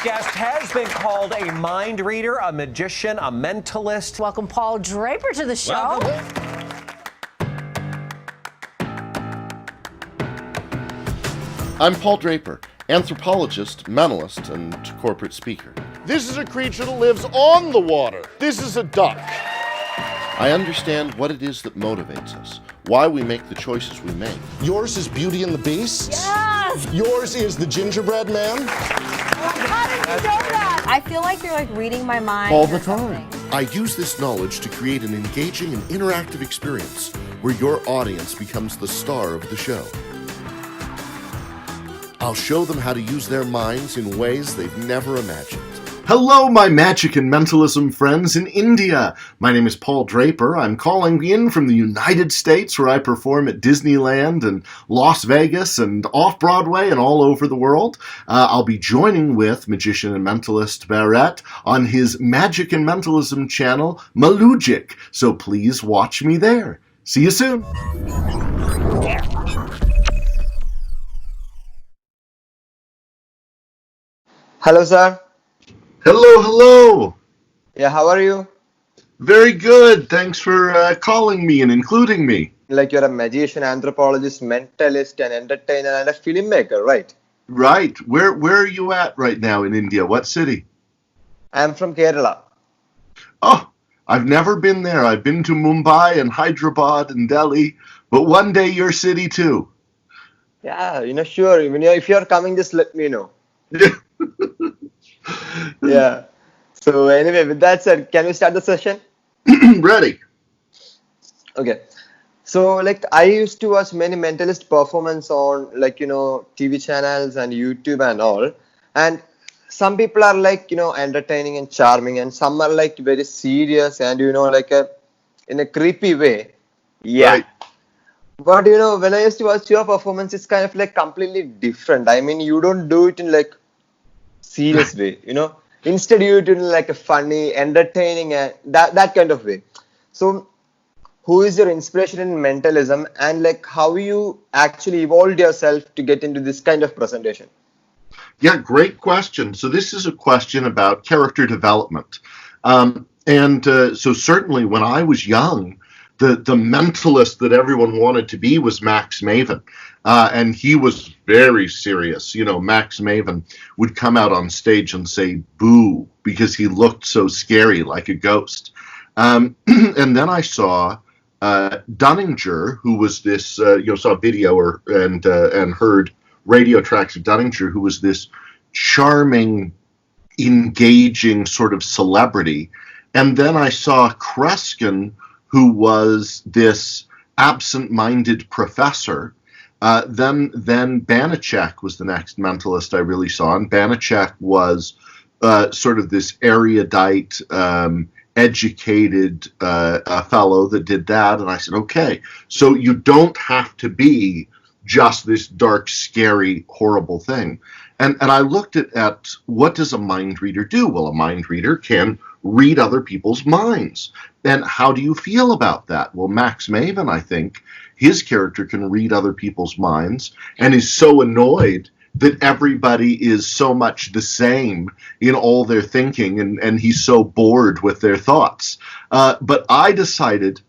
next guest has been called a mind reader, a magician, a mentalist. Welcome Paul Draper to the show. I'm Paul Draper, anthropologist, mentalist, and corporate speaker. This is a creature that lives on the water. This is a duck. I understand what it is that motivates us, why we make the choices we make. Yours is Beauty and the Beast? Yes! Yours is the Gingerbread Man? How did you know that? I feel like you're like reading my mind. All the time. I use this knowledge to create an engaging and interactive experience where your audience becomes the star of the show. I'll show them how to use their minds in ways they've never imagined. Hello, my magic and mentalism friends in India. My name is Paul Draper. I'm calling in from the United States, where I perform at Disneyland and Las Vegas and off-Broadway and all over the world. I'll be joining with magician and mentalist Barrett on his magic and mentalism channel, Mallugic. So please watch me there. See you soon. Hello, sir. Hello, hello. Yeah, how are you? Very good. Thanks for calling me and including me. Like you're a magician, anthropologist, mentalist, and entertainer, and a filmmaker, right? Right. Where are you at right now in India? What city? I'm from Kerala. Oh, I've never been there. I've been to Mumbai and Hyderabad and Delhi, but one day your city too. Yeah, sure. If you're coming, just let me know. Yeah. So anyway, with that said, can we start the session? Ready. Okay. So I used to watch many mentalist performance on TV channels and YouTube and all. And some people are entertaining and charming, and some are very serious and in a creepy way. Yeah. Right. But when I used to watch your performance, it's kind of completely different. I mean, you don't do it in serious way, Instead, you do it in a funny, entertaining, and that kind of way. So, who is your inspiration in mentalism, and how you actually evolved yourself to get into this kind of presentation? Yeah, great question. So this is a question about character development. So certainly when I was young, the mentalist that everyone wanted to be was Max Maven. And he was very serious. Max Maven would come out on stage and say boo because he looked so scary, like a ghost. And then I saw Dunninger, who was this, saw video and heard radio tracks of Dunninger, who was this charming, engaging sort of celebrity. And then I saw Kreskin, who was this absent-minded professor. Then Banachek was the next mentalist I really saw, and Banachek was sort of this erudite, educated fellow that did that, and I said, okay, so you don't have to be just this dark, scary, horrible thing. And I looked at what does a mind reader do? Well, a mind reader can read other people's minds. And how do you feel about that? Well, Max Maven, I think, his character can read other people's minds and is so annoyed that everybody is so much the same in all their thinking, and he's so bored with their thoughts. But I decided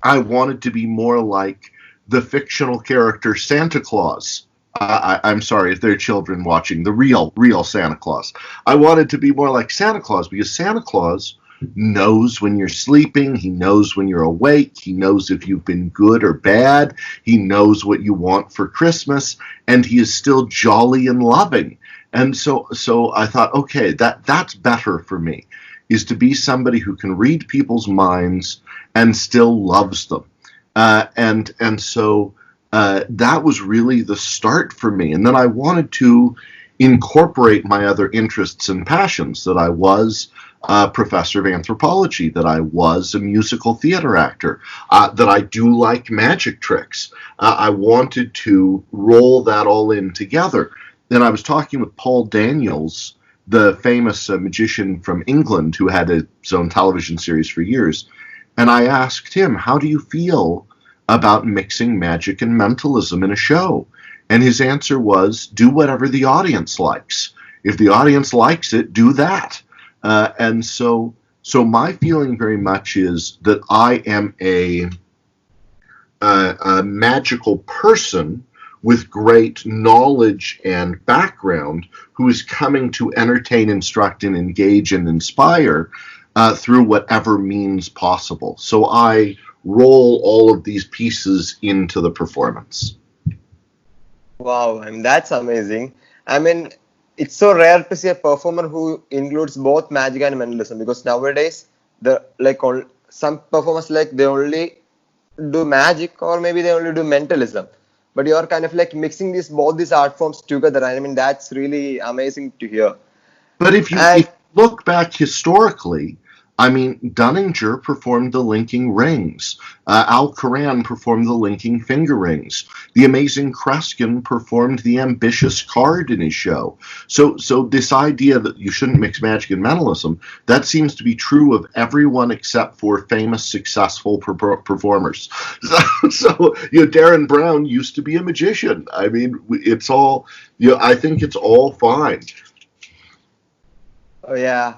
I wanted to be more like the fictional character Santa Claus. I'm sorry if there are children watching, the real Santa Claus. I wanted to be more like Santa Claus because Santa Claus knows when you're sleeping, he knows when you're awake, he knows if you've been good or bad, he knows what you want for Christmas, and he is still jolly and loving. And so I thought, okay, that's better for me, is to be somebody who can read people's minds and still loves them. So that was really the start for me. And then I wanted to incorporate my other interests and passions, that I was a professor of anthropology, that I was a musical theater actor, that I do like magic tricks. I wanted to roll that all in together. Then I was talking with Paul Daniels, the famous magician from England who had his own television series for years, and I asked him, how do you feel about mixing magic and mentalism in a show? And his answer was, do whatever the audience likes. if the audience likes it, do that. And so my feeling very much is that I am a magical person with great knowledge and background who is coming to entertain, instruct, and engage and inspire through whatever means possible. So I roll all of these pieces into the performance. Wow, I mean that's amazing. I mean, it's so rare to see a performer who includes both magic and mentalism, because nowadays some performers they only do magic, or maybe they only do mentalism. But you're kind of mixing both these art forms together. I mean, that's really amazing to hear. But if you look back historically, I mean, Dunninger performed the linking rings. Al Karan performed the linking finger rings. The amazing Kreskin performed the ambitious card in his show. So this idea that you shouldn't mix magic and mentalism, that seems to be true of everyone except for famous, successful performers. So Darren Brown used to be a magician. I mean, it's all, I think it's all fine. Oh, yeah.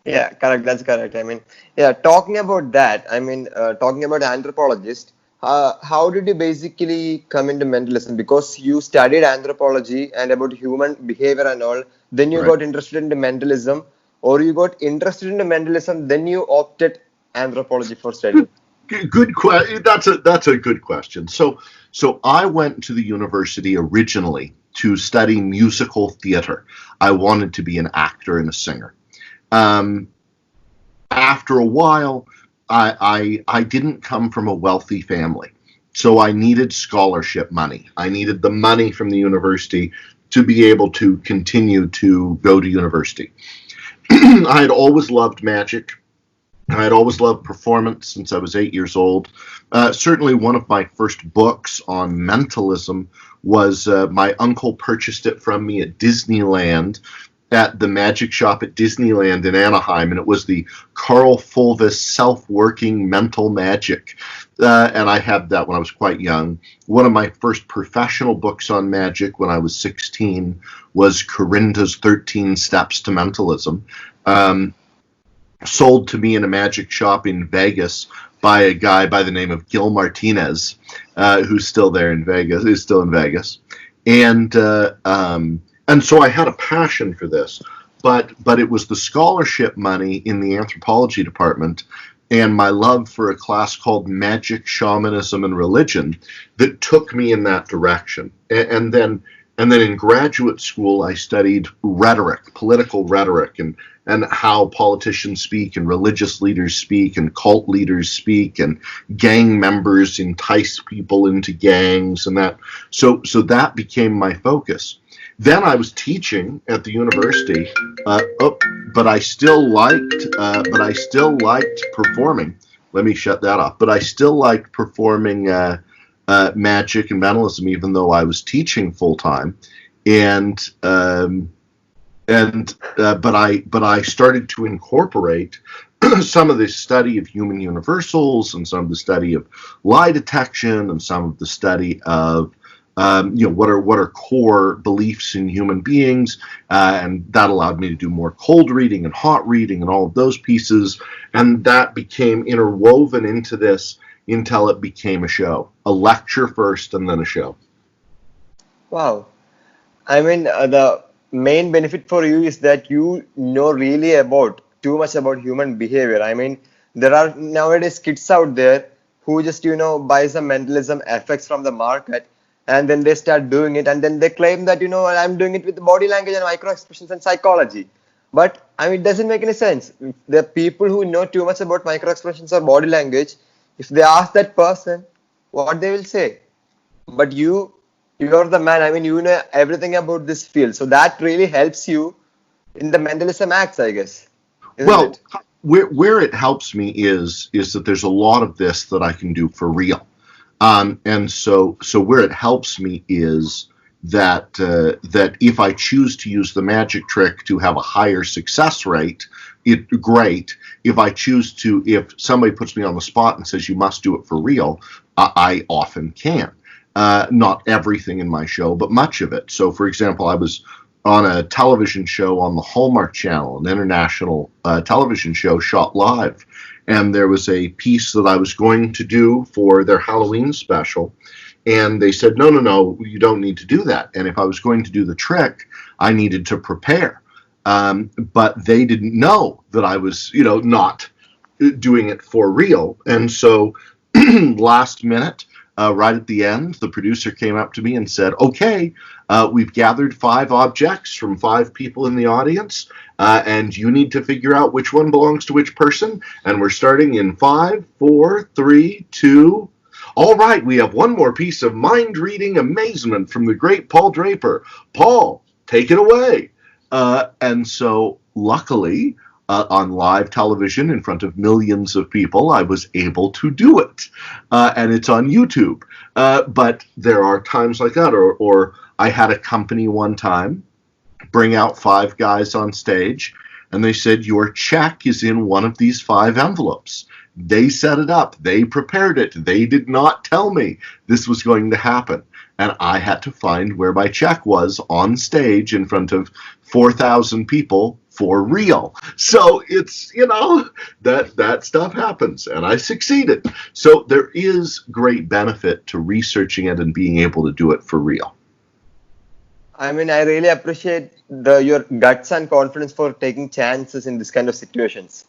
Yeah, correct. That's correct. I mean, yeah, talking about that, I mean, talking about anthropologist, how did you basically come into mentalism? Because you studied anthropology and about human behavior and all, then you got interested into mentalism, or you got interested into mentalism, then you opted anthropology for study. Good question. That's a good question. So I went to the university originally to study musical theater. I wanted to be an actor and a singer. After a while, I didn't come from a wealthy family, so I needed scholarship money. I needed the money from the university to be able to continue to go to university. I had always loved magic. I had always loved performance since I was 8 years old. Certainly one of my first books on mentalism was my uncle purchased it from me at Disneyland, at the magic shop at Disneyland in Anaheim, and it was the Carl Fulvis Self-Working Mental Magic. And I had that when I was quite young. One of my first professional books on magic when I was 16 was Corinda's 13 Steps to Mentalism, sold to me in a magic shop in Vegas by a guy by the name of Gil Martinez, who's still there in Vegas, is still in Vegas. And so I had a passion for this, but it was the scholarship money in the anthropology department and my love for a class called Magic, Shamanism, and Religion that took me in that direction. And then in graduate school, I studied rhetoric, political rhetoric, and how politicians speak and religious leaders speak and cult leaders speak and gang members entice people into gangs and that. So that became my focus. Then I was teaching at the university, but I still liked performing. Let me shut that off. But I still liked performing magic and mentalism, even though I was teaching full time. But I started to incorporate some of the study of human universals and some of the study of lie detection and some of the study of what are core beliefs in human beings, and that allowed me to do more cold reading and hot reading and all of those pieces, and that became interwoven into this until it became a show, a lecture first and then a show. Wow. I mean, the main benefit for you is that you know really too much about human behavior. I mean, there are nowadays kids out there who just buy some mentalism effects from the market, and then they start doing it, and then they claim that I'm doing it with body language and micro expressions and psychology. But I mean, it doesn't make any sense. The people who know too much about micro expressions or body language, if they ask that person what they will say, but you're the man. I mean, you know everything about this field, so that really helps you in the mentalism acts, I guess. Well, where it helps me is that there's a lot of this that I can do for real. And so where it helps me is that if I choose to use the magic trick to have a higher success rate, great. If somebody puts me on the spot and says you must do it for real, I often can. Not everything in my show, but much of it. So, for example, I on a television show on the Hallmark Channel, an international television show shot live. And there was a piece that I was going to do for their Halloween special. And they said, no, you don't need to do that. And if I was going to do the trick, I needed to prepare. But they didn't know that I was, not doing it for real. And so last minute, right at the end, the producer came up to me and said, okay, we've gathered 5 objects from 5 people in the audience, and you need to figure out which one belongs to which person. And we're starting in 5, 4, 3, 2. All right, we have one more piece of mind-reading amazement from the great Paul Draper. Paul, take it away. And so, luckily, on live television in front of millions of people, I was able to do it. And it's on YouTube. But there are times like that. Or I had a company one time bring out 5 guys on stage, and they said, your check is in one of these 5 envelopes. They set it up. They prepared it. They did not tell me this was going to happen. And I had to find where my check was on stage in front of 4,000 people for real. So it's, that stuff happens, and I succeeded. So there is great benefit to researching it and being able to do it for real. I mean, I really appreciate your guts and confidence for taking chances in this kind of situations.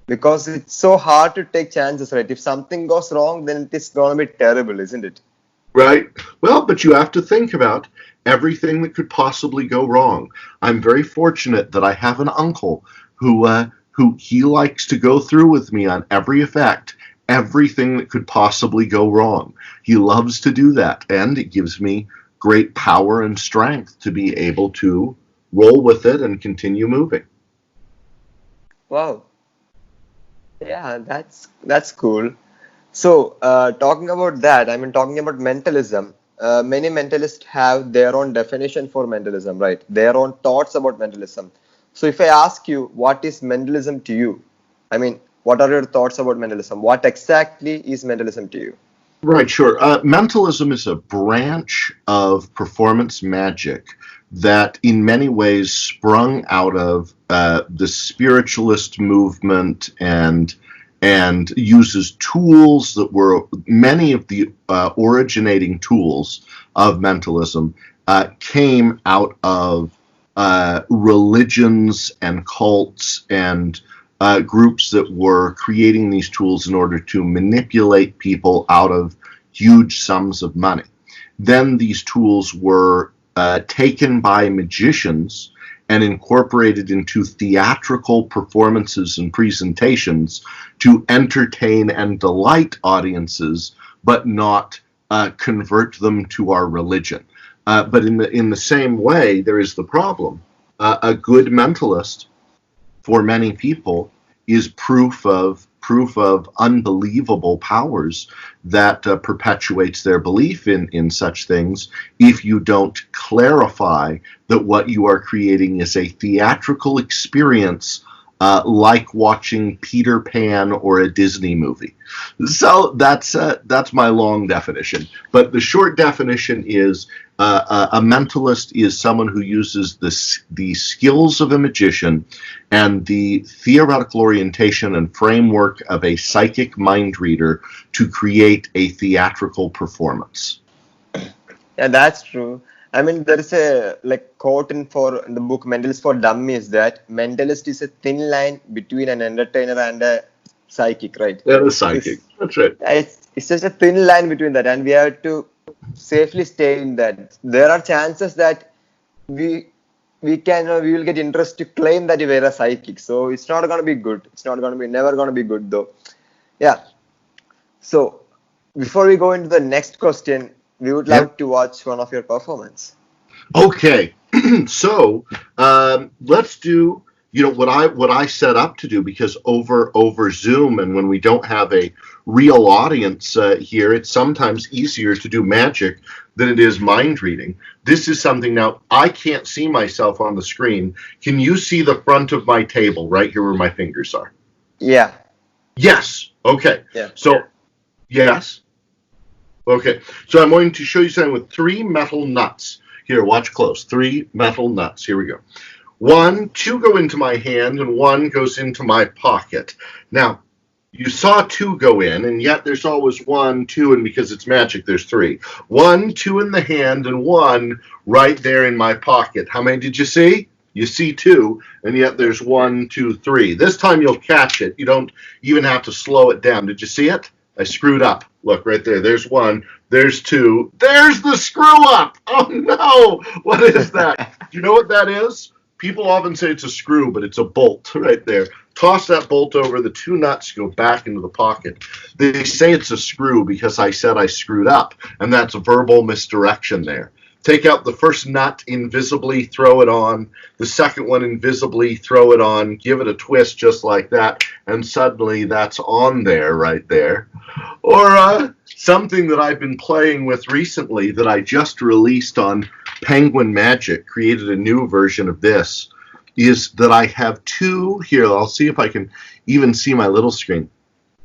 Because it's so hard to take chances, right? If something goes wrong, then it is going to be terrible, isn't it? Right. Well, but you have to think about everything that could possibly go wrong. I'm very fortunate that I have an uncle who he likes to go through with me on every effect, everything that could possibly go wrong. He loves to do that, and it gives me great power and strength to be able to roll with it and continue moving. Wow. Yeah, that's cool. So, talking about that, talking about mentalism, many mentalists have their own definition for mentalism, right? Their own thoughts about mentalism. So, if I ask you, what is mentalism to you? What are your thoughts about mentalism? What exactly is mentalism to you? Right, sure. Mentalism is a branch of performance magic that in many ways sprung out of the spiritualist movement and uses tools that were many of the originating tools of mentalism came out of religions and cults and groups that were creating these tools in order to manipulate people out of huge sums of money. Then these tools were taken by magicians and incorporated into theatrical performances and presentations to entertain and delight audiences, but not convert them to our religion. But in the same way, there is the problem. A good mentalist, for many people, is proof of unbelievable powers that perpetuates their belief in such things if you don't clarify that what you are creating is a theatrical experience like watching Peter Pan or a Disney movie. So that's my long definition. But the short definition is a mentalist is someone who uses the skills of a magician and the theoretical orientation and framework of a psychic mind reader to create a theatrical performance. Yeah, that's true. There is a quote in the book Mentalist for Dummies that mentalist is a thin line between an entertainer and a psychic, right? Yeah, a psychic. That's right. It's just a thin line between that, and we have to safely stay in that. There are chances that we will get interest to claim that we are a psychic. So it's not going to be good. It's not going to be never going to be good though. Yeah. So before we go into the next question, we would like to watch one of your performance. Okay, so let's do what I set up to do, because over Zoom and when we don't have a real audience here, it's sometimes easier to do magic than it is mind reading. This is something, now I can't see myself on the screen. Can you see the front of my table right here where my fingers are? Yeah. Yes. Okay. Yeah. So yes. Okay, so I'm going to show you something with 3 metal nuts. Here, watch close. 3 metal nuts. Here we go. 1, 2 go into my hand, and 1 goes into my pocket. Now, you saw 2 go in, and yet there's always 1, 2, and because it's magic, there's 3. 1, 2 in the hand, and 1 right there in my pocket. How many did you see? You see 2, and yet there's 1, 2, 3. This time you'll catch it. You don't even have to slow it down. Did you see it? I screwed up. Look, right there. There's 1. There's 2. There's the screw up. Oh, no. What is that? Do you know what that is? People often say it's a screw, but it's a bolt right there. Toss that bolt over. The 2 nuts go back into the pocket. They say it's a screw because I said I screwed up, and that's a verbal misdirection there. Take out the first nut, invisibly throw it on. The second one, invisibly throw it on. Give it a twist just like that, and suddenly that's on there right there. Or something that I've been playing with recently that I just released on Penguin Magic, created a new version of this, is that I have 2, here, I'll see if I can even see my little screen.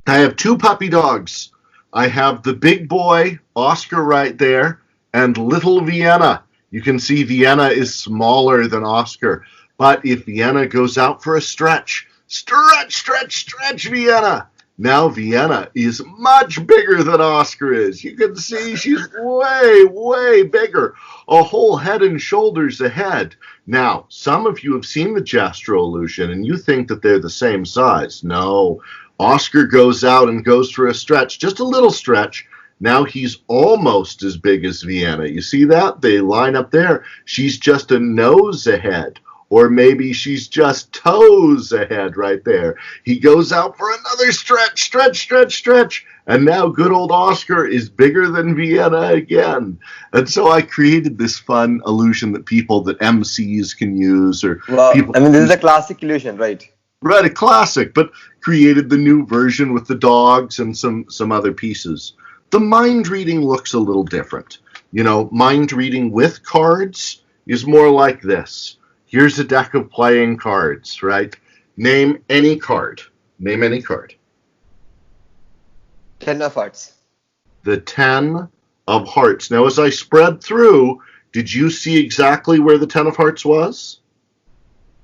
I have 2 puppy dogs. I have the big boy, Oscar, right there, and little Vienna. You can see Vienna is smaller than Oscar. But if Vienna goes out for a stretch, stretch, Vienna. Now Vienna is much bigger than Oscar is. You can see she's way bigger. A whole head and shoulders ahead. Now, some of you have seen the Gastro Illusion, and you think that they're the same size. No. Oscar goes out and goes for a stretch, just a little stretch. Now he's almost as big as Vienna. You see that? They line up there. She's just a nose ahead. Or maybe she's just toes ahead right there. He goes out for another stretch. And now good old Oscar is bigger than Vienna again. And so I created this fun illusion that MCs can use. Or Well, people. I mean, this is a classic illusion, right? Right, a classic, but created the new version with the dogs and some other pieces. The mind reading looks a little different. You know, mind reading with cards is more like this. Here's a deck of playing cards, right? Name any card. Name any card. 10 of Hearts. The 10 of Hearts. Now, as I spread through, did you see exactly where the 10 of Hearts was?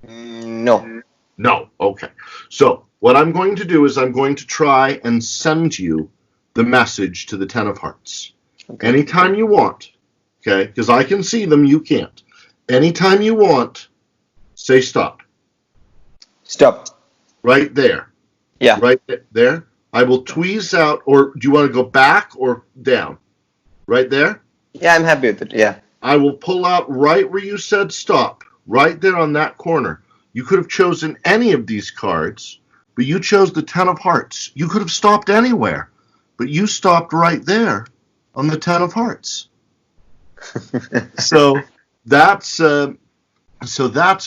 No. No. Okay. So what I'm going to do is I'm going to try and send you the message to the 10 of Hearts. Okay. Anytime you want, okay? Because I can see them, you can't. Anytime you want, say stop. Stop. Right there. Yeah. Right there. I will tweeze out, or do you want to go back or down? Right there? Yeah, I'm happy with it, yeah. I will pull out right where you said stop. Right there on that corner. You could have chosen any of these cards, but you chose the 10 of Hearts. You could have stopped anywhere, but you stopped right there on the 10 of Hearts. So that's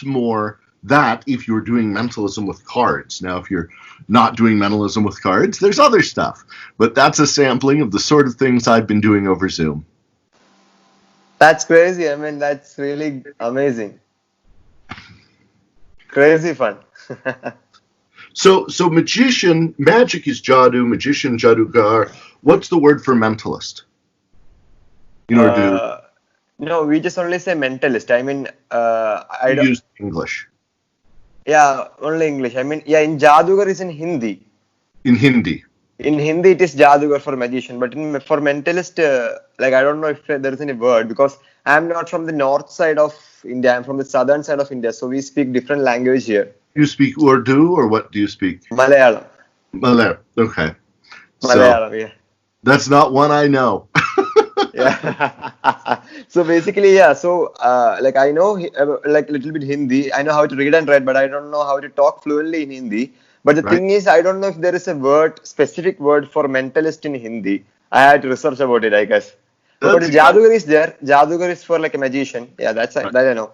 more that if you're doing mentalism with cards. Now, if you're not doing mentalism with cards, there's other stuff. But that's a sampling of the sort of things I've been doing over Zoom. That's crazy. I mean, that's really amazing. Crazy fun. So magician, magic is jadoo, magician, jadugar. What's the word for mentalist? No, we just only say mentalist. I mean, I don't use English. Yeah, only English. I mean, yeah, in Jadugar is in Hindi. In Hindi. In Hindi, it is Jadugar for magician. But for mentalist, I don't know if there is any word, because I'm not from the north side of India. I'm from the southern side of India. So we speak different language here. You speak Urdu, or what do you speak? Malayalam. Malayalam. Okay. Malayalam, yeah. That's not one I know. Yeah. So basically, yeah. So I know little bit Hindi. I know how to read and write, but I don't know how to talk fluently in Hindi. But the thing is, I don't know if there is a specific word for mentalist in Hindi. I had to research about it, I guess. But Jadugar is there. Jadugar is for a magician. Yeah, that I know.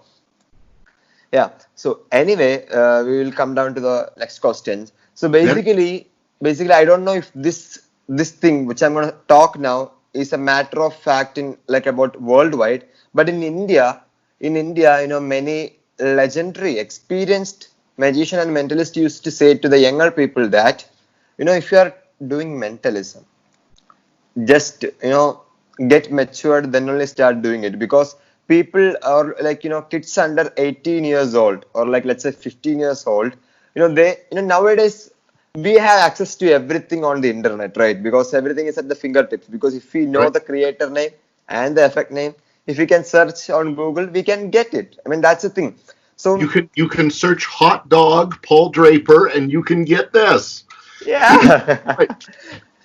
Yeah. So anyway, we will come down to the next questions. So basically, I don't know if this thing which I'm going to talk now is a matter of fact in about worldwide, but in India, many legendary, experienced magician and mentalist used to say to the younger people that, if you are doing mentalism, just get matured, then only start doing it, because people or like kids under 18 years old or like let's say 15 years old, they nowadays we have access to everything on the internet, right? Because everything is at the fingertips. Because if we know Right. the creator name and the effect name, if we can search on Google, we can get it. I mean, that's the thing. So You can search hot dog Paul Draper and you can get this. yeah. Right.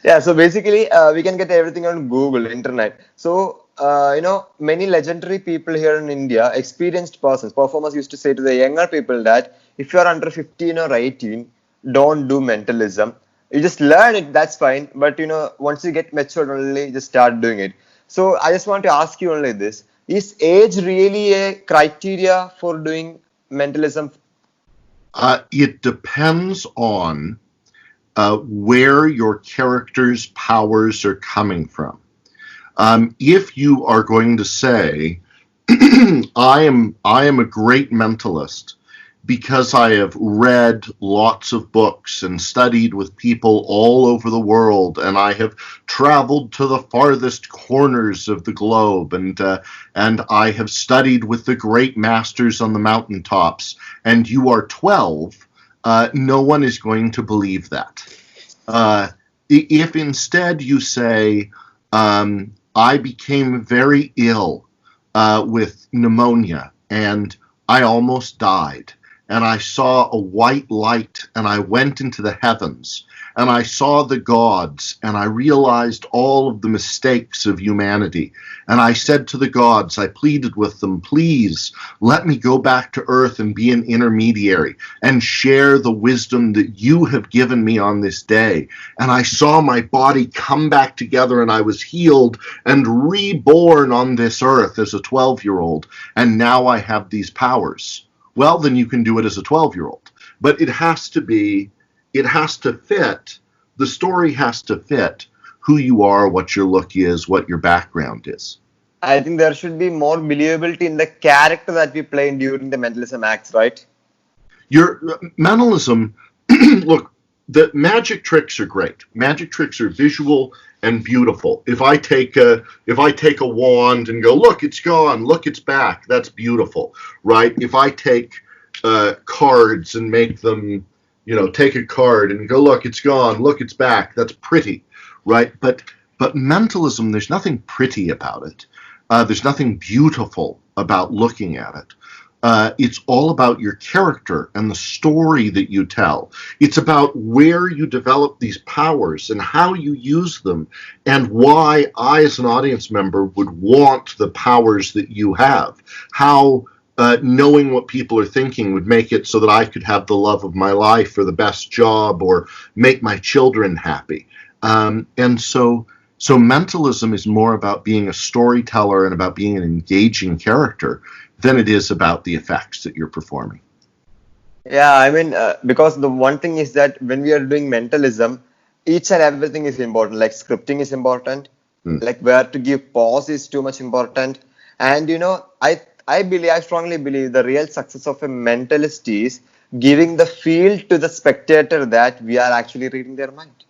Yeah, so basically, we can get everything on Google, internet. So, many legendary people here in India, experienced persons, performers used to say to the younger people that if you are under 15 or 18, don't do mentalism. You just learn it, that's fine. But, once you get matured, only just start doing it. So, I just want to ask you only this. Is age really a criteria for doing mentalism? It depends on where your character's powers are coming from. If you are going to say, I am a great mentalist because I have read lots of books and studied with people all over the world, and I have traveled to the farthest corners of the globe, and I have studied with the great masters on the mountaintops, and you are 12, no one is going to believe that. If instead you say, I became very ill with pneumonia and I almost died, and I saw a white light and I went into the heavens and I saw the gods and I realized all of the mistakes of humanity, and I said to the gods, I pleaded with them, please let me go back to earth and be an intermediary and share the wisdom that you have given me on this day. And I saw my body come back together and I was healed and reborn on this earth as a 12-year-old, and now I have these powers. Well, then you can do it as a 12-year-old. But it has to fit, the story has to fit who you are, what your look is, what your background is. I think there should be more believability in the character that we play during the mentalism acts, right? Your mentalism, look, the magic tricks are great. Magic tricks are visual and beautiful. If I take a wand and go, look, it's gone, look, it's back, that's beautiful, right? If I take cards and make them, take a card and go, look, it's gone, look, it's back, that's pretty, right? But mentalism, there's nothing pretty about it. There's nothing beautiful about looking at it. It's all about your character and the story that you tell. It's about where you develop these powers and how you use them, and why I, as an audience member, would want the powers that you have. How knowing what people are thinking would make it so that I could have the love of my life or the best job or make my children happy. And so mentalism is more about being a storyteller and about being an engaging character than it is about the effects that you're performing. Yeah, I mean, because the one thing is that when we are doing mentalism, each and everything is important. Like scripting is important, like where to give pause is too much important. And I strongly believe the real success of a mentalist is giving the feel to the spectator that we are actually reading their mind.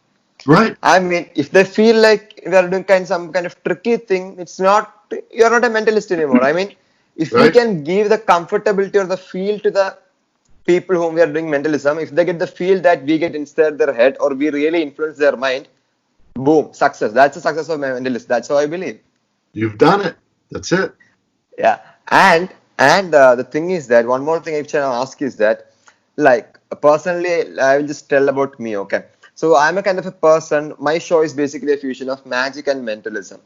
Right. I mean, if they feel like we are doing some kind of tricky thing, you're not a mentalist anymore. I mean, if we can give the comfortability or the feel to the people whom we are doing mentalism, if they get the feel that we get inside their head or we really influence their mind, boom, success. That's the success of mentalist. That's how I believe. You've done it. That's it. Yeah, and the thing is that one more thing I can ask is that, like personally, I will just tell about me. Okay, so I'm a kind of a person. My show is basically a fusion of magic and mentalism.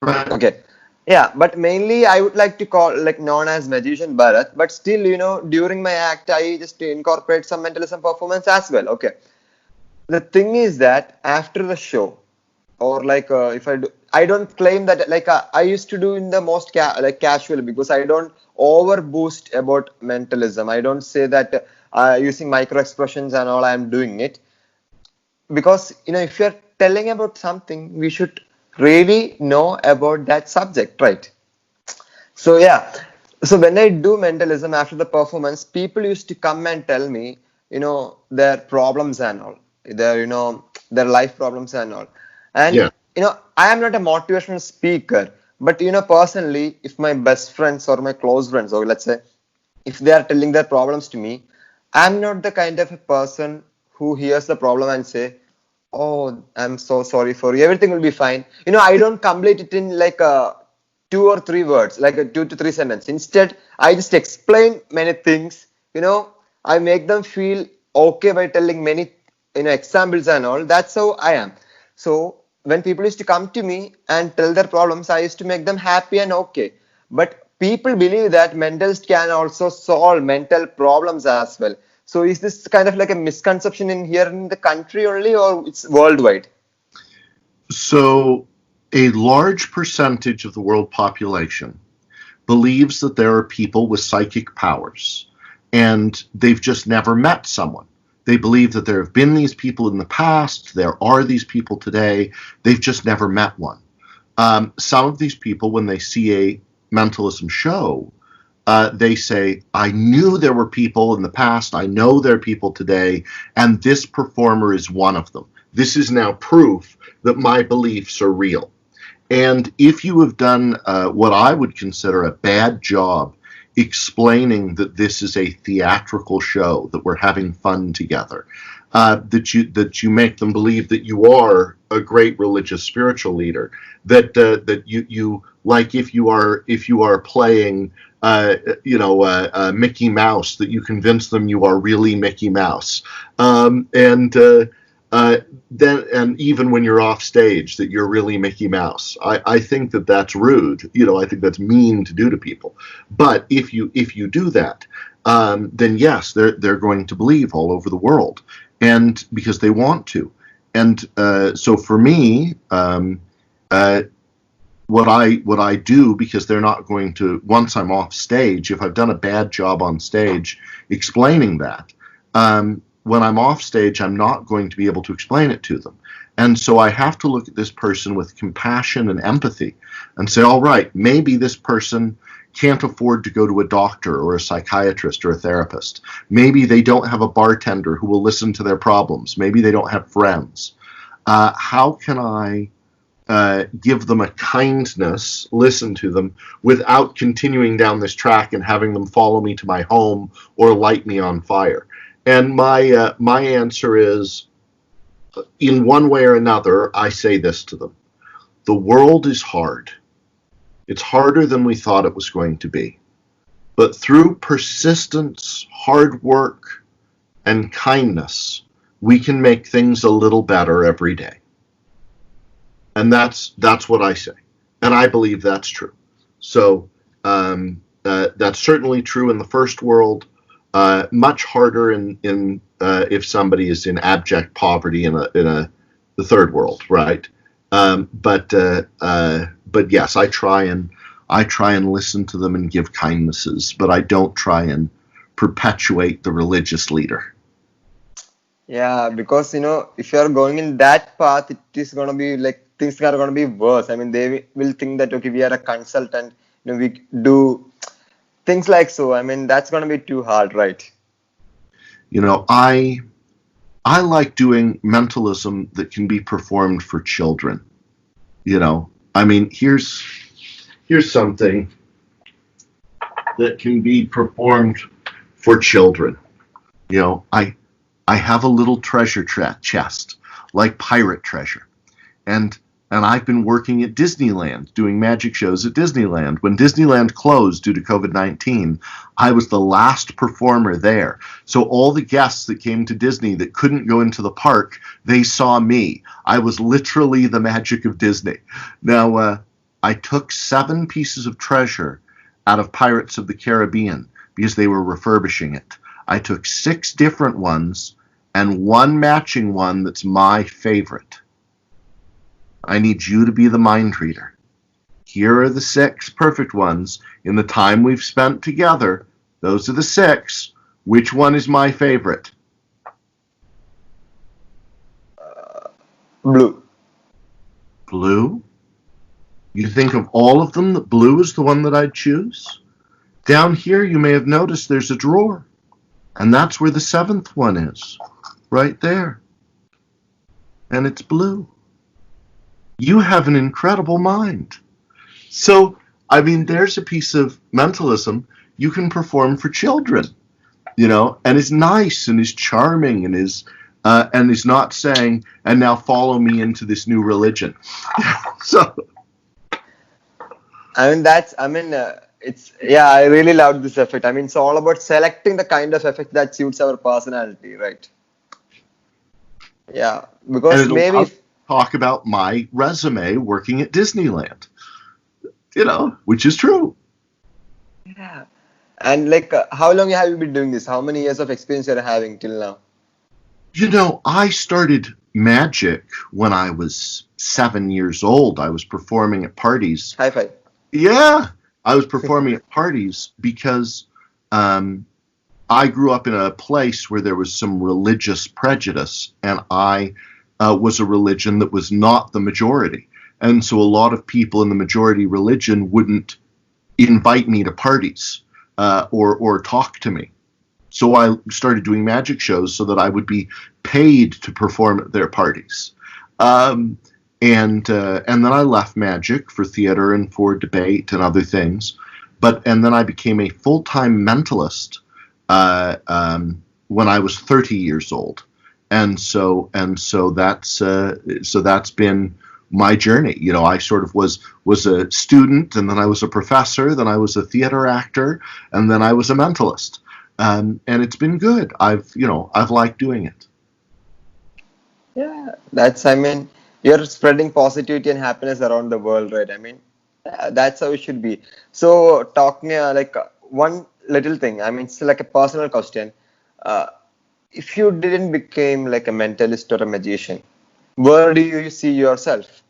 Right. Okay. Yeah, but mainly I would like to call known as magician Bharat, but still, during my act, I just incorporate some mentalism performance as well. Okay. The thing is that after the show, or if I don't claim that I used to do in the most casual, because I don't over boost about mentalism. I don't say that using micro expressions and all I'm doing it, because if you're telling about something, we should really know about that subject, right? So yeah, so when I do mentalism after the performance, people used to come and tell me, their problems and all, their life problems and all. And Yeah. I am not a motivational speaker, But personally, if my best friends or my close friends, or let's say, if they are telling their problems to me, I'm not the kind of a person who hears the problem and say, "Oh, I'm so sorry for you. Everything will be fine." I don't complete it in like two or three words, like a 2 to 3 sentences. Instead, I just explain many things. I make them feel okay by telling many, examples and all. That's how I am. So when people used to come to me and tell their problems, I used to make them happy and okay. But people believe that mentalists can also solve mental problems as well. So is this kind of like a misconception in here in the country only, or it's worldwide? So, a large percentage of the world population believes that there are people with psychic powers, and they've just never met someone. They believe that there have been these people in the past, there are these people today, they've just never met one. Some of these people, when they see a mentalism show, they say, I knew there were people in the past, I know there are people today, and this performer is one of them. This is now proof that my beliefs are real. And if you have done what I would consider a bad job explaining that this is a theatrical show, that we're having fun together, that you make them believe that you are a great religious spiritual leader, that you like if you are playing Mickey Mouse, that you convince them you are really Mickey Mouse, then, and even when you're off stage, that you're really Mickey Mouse. I think that that's rude. I think that's mean to do to people. But if you do that, then yes, they're going to believe all over the world, and because they want to. And so for me, what I do, because they're not going to, once I'm off stage, if I've done a bad job on stage explaining that, when I'm off stage, I'm not going to be able to explain it to them. And so I have to look at this person with compassion and empathy and say, all right, maybe this person can't afford to go to a doctor or a psychiatrist or a therapist. Maybe they don't have a bartender who will listen to their problems. Maybe they don't have friends. How can I give them a kindness, listen to them, without continuing down this track and having them follow me to my home or light me on fire? And my answer is, in one way or another, I say this to them. The world is hard. It's harder than we thought it was going to be. But through persistence, hard work, and kindness, we can make things a little better every day. And that's what I say. And I believe that's true. So that's certainly true in the first world. Much harder in if somebody is in abject poverty in the third world, right? But yes, I try and listen to them and give kindnesses, but I don't try and perpetuate the religious leader. Yeah, because if you are going in that path, it is gonna be like things are gonna be worse. I mean, they will think that okay, we are a consultant, we do things like so. I mean, that's gonna be too hard, right? I like doing mentalism that can be performed for children. I mean, here's something that can be performed for children. I have a little treasure chest, like pirate treasure, and I've been working at Disneyland, doing magic shows at Disneyland. When Disneyland closed due to COVID-19, I was the last performer there. So all the guests that came to Disney that couldn't go into the park, they saw me. I was literally the magic of Disney. Now, I took 7 pieces of treasure out of Pirates of the Caribbean because they were refurbishing it. I took 6 different ones and 1 matching one that's my favorite. I need you to be the mind reader. Here are the 6 perfect ones. In the time we've spent together, those are the 6. Which one is my favorite? Blue. Blue? You think of all of them that blue is the one that I'd choose? Down here you may have noticed there's a drawer. And that's where the 7th one is. Right there. And it's blue. You have an incredible mind. So, I mean, there's a piece of mentalism you can perform for children, and is nice and is charming and is not saying, and now follow me into this new religion. So, I really loved this effect. I mean, it's all about selecting the kind of effect that suits our personality, right? Yeah, and because maybe talk about my resume working at Disneyland, which is true. yeah. And how long have you been doing this? How many years of experience you're having till now? I started magic when I was 7 years old. I was performing at parties. High five. Yeah, I was performing at parties because I grew up in a place where there was some religious prejudice, and I was a religion that was not the majority. And so a lot of people in the majority religion wouldn't invite me to parties or talk to me. So I started doing magic shows so that I would be paid to perform at their parties. And then I left magic for theater and for debate and other things. And then I became a full-time mentalist when I was 30 years old. And so that's been my journey. I sort of was a student, and then I was a professor, then I was a theater actor, and then I was a mentalist. And it's been good. I've liked doing it. Yeah, you're spreading positivity and happiness around the world, right? That's how it should be. So, talking one little thing, it's like a personal question. If you didn't become like a mentalist or a magician, where do you see yourself?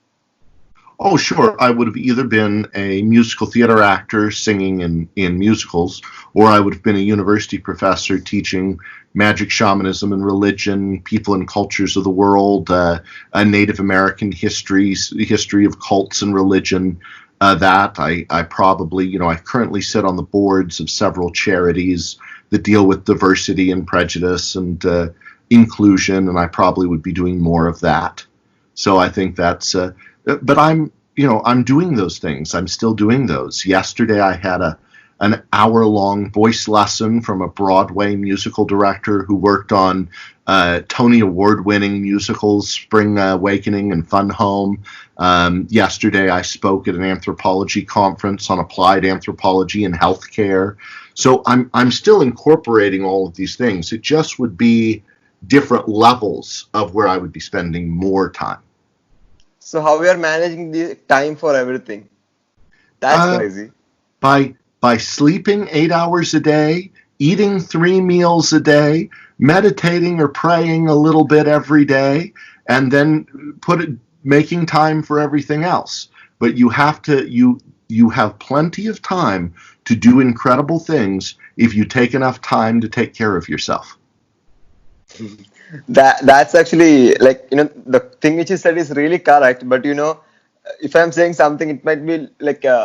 Oh, sure. I would have either been a musical theater actor singing in musicals, or I would have been a university professor teaching magic, shamanism, and religion, people and cultures of the world, a Native American history of cults and religion. I probably, I currently sit on the boards of several charities that deal with diversity and prejudice and inclusion, and I probably would be doing more of that. So I think that's, but I'm doing those things. I'm still doing those. Yesterday I had an hour-long voice lesson from a Broadway musical director who worked on Tony Award-winning musicals, Spring Awakening and Fun Home. Yesterday I spoke at an anthropology conference on applied anthropology and healthcare. So I'm still incorporating all of these things. It just would be different levels of where I would be spending more time. So how we are managing the time for everything? That's crazy. By sleeping 8 hours a day, eating 3 meals a day, meditating or praying a little bit every day, and then making time for everything else. But you have plenty of time to do incredible things if you take enough time to take care of yourself. That's actually the thing which you said is really correct. But if I'm saying something, it might be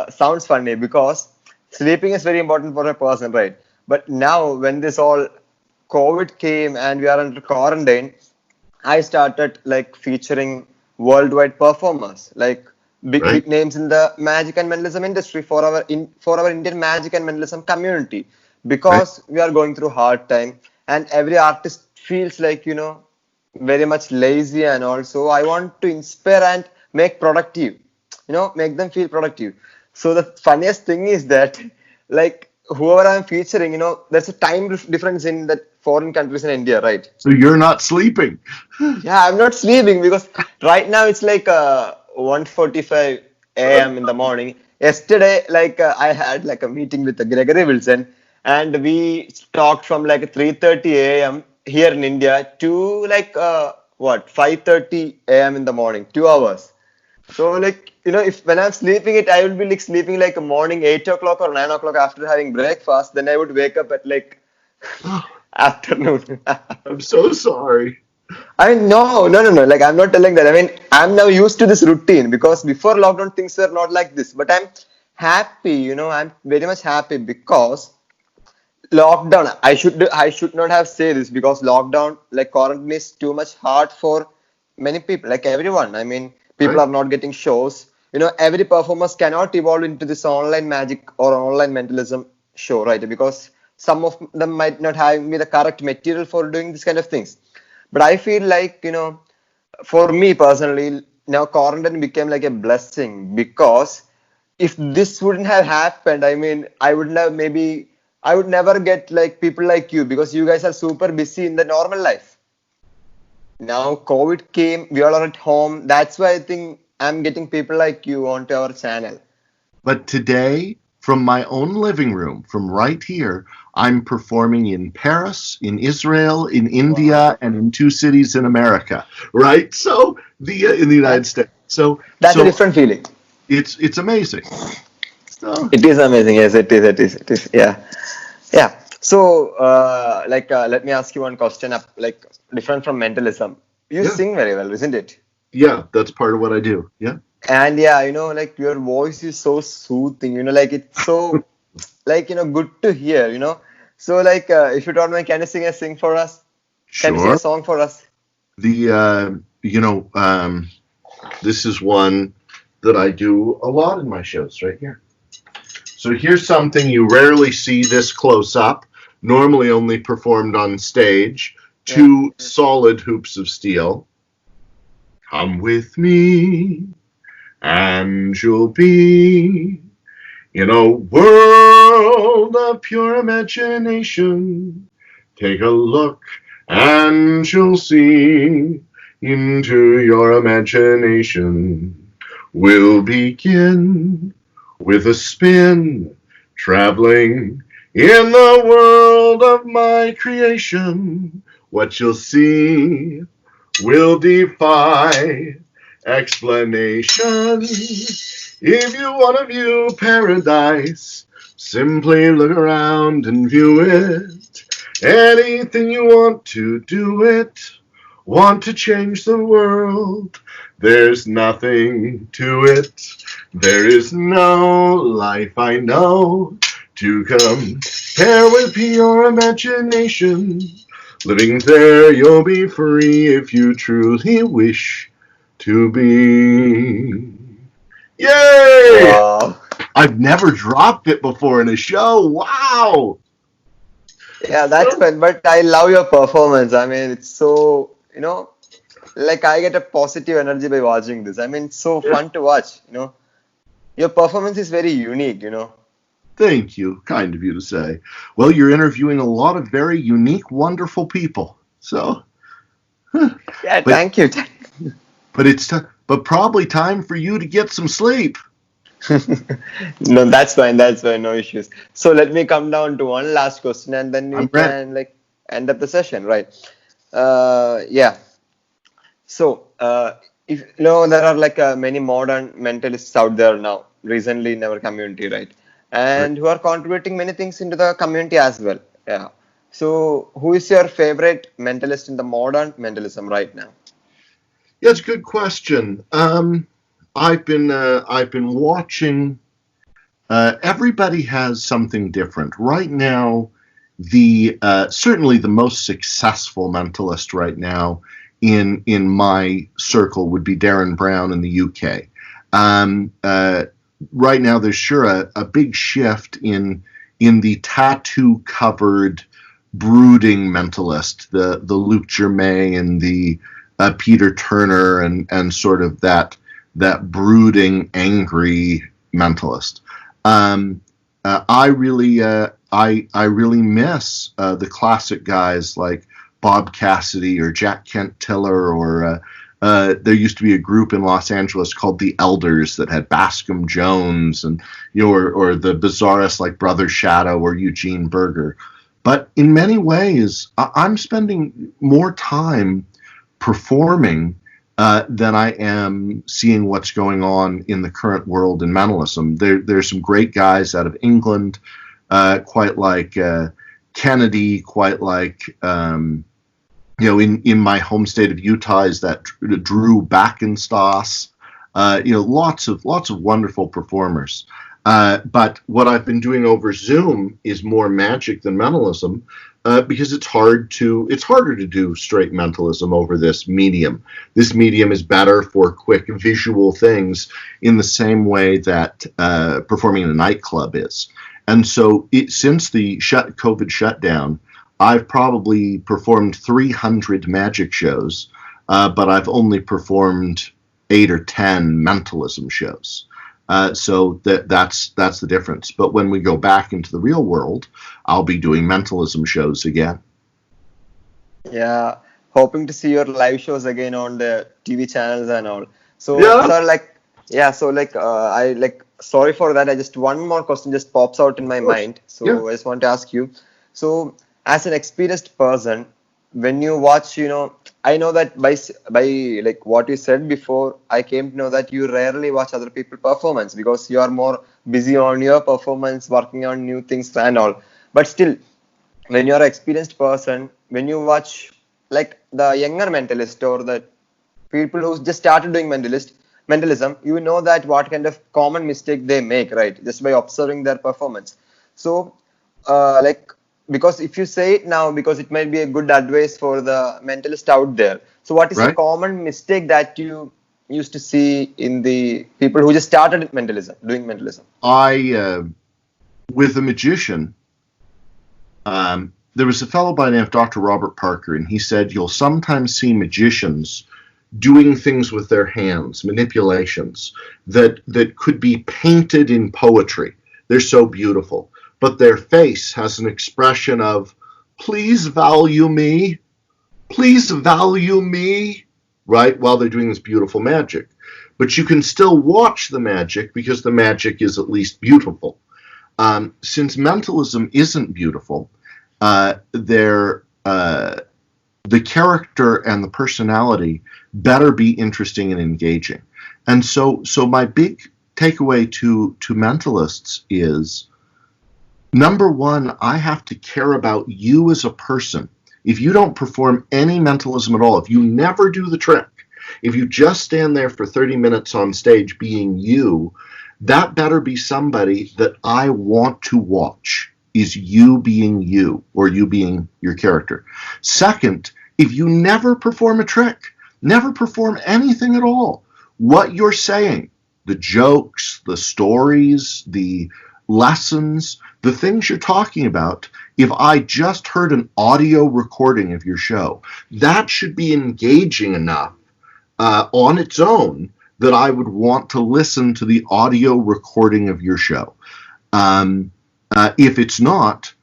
sounds funny because sleeping is very important for a person, right? But now when this all COVID came and we are under quarantine, I started featuring worldwide performers, big names in the magic and mentalism industry for our Indian magic and mentalism community, because we are going through hard time and every artist feels very much lazy, and also I want to inspire and make productive, make them feel productive. So the funniest thing is that whoever I'm featuring, there's a time difference in the foreign countries in India, right? So you're not sleeping. Yeah, I'm not sleeping because right now it's 1:45 a.m. in the morning. Yesterday, I had a meeting with Gregory Wilson, and we talked from 3:30 a.m. here in India to 5:30 a.m. in the morning, 2 hours. So if when I'm sleeping I will be sleeping a morning 8 o'clock or 9 o'clock after having breakfast. Then I would wake up at afternoon. I'm so sorry. No. I'm not telling that. I'm now used to this routine because before lockdown things were not like this. But I'm happy. I'm very much happy because lockdown. I should not have said this because lockdown, quarantine is too much hard for many people, everyone. People are not getting shows. every performance cannot evolve into this online magic or online mentalism show, right? Because some of them might not have the correct material for doing this kind of things. But I feel like, for me personally, now quarantine became like a blessing, because if this wouldn't have happened, I mean, I would never get like people like you, because you guys are super busy in the normal life. Now COVID came, we all are at home. That's why I think I'm getting people like you onto our channel. But today, from my own living room, from right here, I'm performing in Paris, in Israel, in India, and in 2 cities in America. Right? So in the United States. So that's a different feeling. It's amazing. So. It is amazing. Yes, it is. Yeah. So, let me ask you one question, like different from mentalism. You sing very well, isn't it? Yeah, that's part of what I do. Yeah. And yeah, like your voice is so soothing. Like it's so, good to hear. So, if you don't mind, can you sing for us? Sure. Can you sing a song for us? This is one that I do a lot in my shows right here. So here's something you rarely see this close up, normally only performed on stage. 2 solid hoops of steel. Come with me, and you'll be in a world of pure imagination. Take a look, and you'll see into your imagination. We'll begin with a spin, traveling in the world of my creation. What you'll see will defy explanation. If you want to view paradise, simply look around and view it. Anything you want to do it. Want to change the world, there's nothing to it. There is no life I know to compare with your imagination. Living there, you'll be free if you truly wish to be. Yay! Wow. I've never dropped it before in a show. Wow! Yeah, that's fun. But I love your performance. I mean, it's so, I get a positive energy by watching this. I mean, it's so fun to watch, Your performance is very unique, Thank you. Kind of you to say. Well, you're interviewing a lot of very unique, wonderful people. So. Yeah, thank you. But but probably time for you to get some sleep. No, that's fine. No issues. So let me come down to one last question, and then we can end up the session, right? Yeah. So, if there are many modern mentalists out there now, recently in our community, right? And who are contributing many things into the community as well. Yeah. So, who is your favorite mentalist in the modern mentalism right now? Yeah, it's a good question. I've been watching. Everybody has something different right now. Certainly the most successful mentalist right now in my circle would be Darren Brown in the UK. Right now, there's sure a big shift in the tattoo-covered, brooding mentalist, the Luke Germain and the Peter Turner and sort of that brooding, angry mentalist. I really miss the classic guys like Bob Cassidy or Jack Kent Tiller, or there used to be a group in Los Angeles called the Elders that had Bascom Jones and or the bizarrest like Brother Shadow or Eugene Berger. But in many ways, I'm spending more time performing than I am seeing what's going on in the current world in mentalism. There's some great guys out of England, quite like Kennedy, quite like in my home state of Utah is that Drew Backenstoss. Lots of wonderful performers. But what I've been doing over Zoom is more magic than mentalism. because it's harder to do straight mentalism over this medium. This medium is better for quick visual things in the same way that performing in a nightclub is. And so since the COVID shutdown, I've probably performed 300 magic shows, but I've only performed 8 or 10 mentalism shows. So that's the difference. But when we go back into the real world, I'll be doing mentalism shows again. Yeah, hoping to see your live shows again on the TV channels and all. So, Yeah. sorry for that. I just one more question just pops out in my mind. So Yeah. I just want to ask you. So, as an experienced person, when you watch, I know that by like what you said before, I came to know that you rarely watch other people's performance because you are more busy on your performance, working on new things and all. But still, when you're an experienced person, when you watch like the younger mentalist or the people who just started doing mentalism, you know that what kind of common mistake they make, right? Just by observing their performance. So, because if you say it now, because it might be a good advice for the mentalist out there. So, what is a Right. common mistake that you used to see in the people who just started doing mentalism? With a magician, there was a fellow by the name of Dr. Robert Parker, and he said you'll sometimes see magicians doing things with their hands, manipulations that could be painted in poetry. They're so beautiful. But their face has an expression of, please value me, right, while they're doing this beautiful magic. But you can still watch the magic because the magic is at least beautiful. Since mentalism isn't beautiful, the character and the personality better be interesting and engaging. And so my big takeaway to mentalists is, number one, I have to care about you as a person. If you don't perform any mentalism at all, if you never do the trick, if you just stand there for 30 minutes on stage being you, that better be somebody that I want to watch, is you being you, or you being your character. Second, if you never perform a trick, never perform anything at all, what you're saying, the jokes, the stories, the lessons, the things you're talking about, if I just heard an audio recording of your show, that should be engaging enough on its own that I would want to listen to the audio recording of your show. If it's not,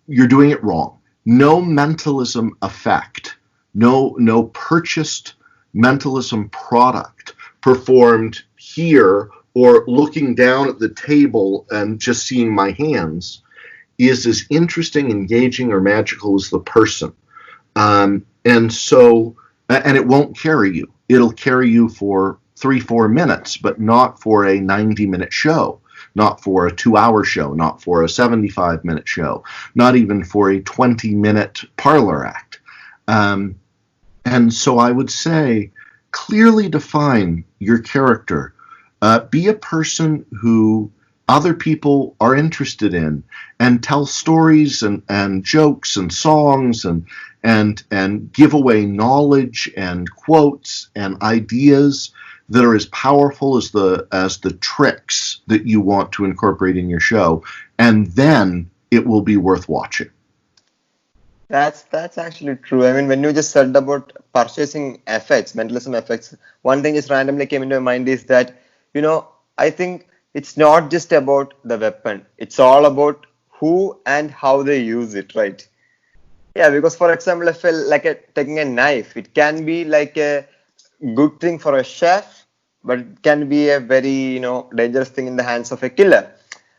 you're doing it wrong. No mentalism effect, no purchased mentalism product performed here or looking down at the table and just seeing my hands is as interesting, engaging, or magical as the person. And it won't carry you. It'll carry you for 3-4 minutes, but not for a 90-minute show, not for a 2-hour show, not for a 75-minute show, not even for a 20-minute parlor act. And so I would say, clearly define your character. Be a person who other people are interested in, and tell stories and jokes and songs and give away knowledge and quotes and ideas that are as powerful as the tricks that you want to incorporate in your show, and then it will be worth watching. That's actually true. I mean, when you just said about purchasing effects, mentalism effects, one thing just randomly came into my mind is that, I think it's not just about the weapon. It's all about who and how they use it, right? Yeah, because for example, I feel like taking a knife, it can be like a good thing for a chef, but it can be a very, dangerous thing in the hands of a killer.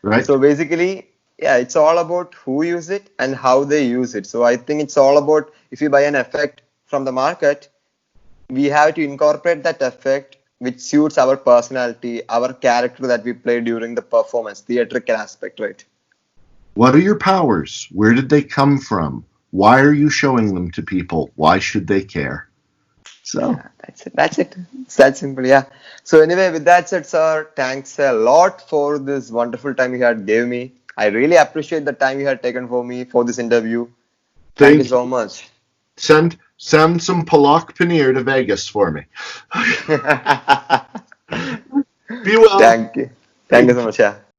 Right. So basically, yeah, it's all about who use it and how they use it. So I think it's all about, if you buy an effect from the market, we have to incorporate that effect which suits our personality, our character that we play during the performance, theatrical aspect, right? What are your powers? Where did they come from? Why are you showing them to people? Why should they care? So yeah, that's it. It's that simple, yeah. So anyway, with that said, sir, thanks a lot for this wonderful time you had gave me. I really appreciate the time you had taken for me for this interview. Thank you so much. Send some Palak Paneer to Vegas for me. Be well. Thank you. Thank you so much. Yeah.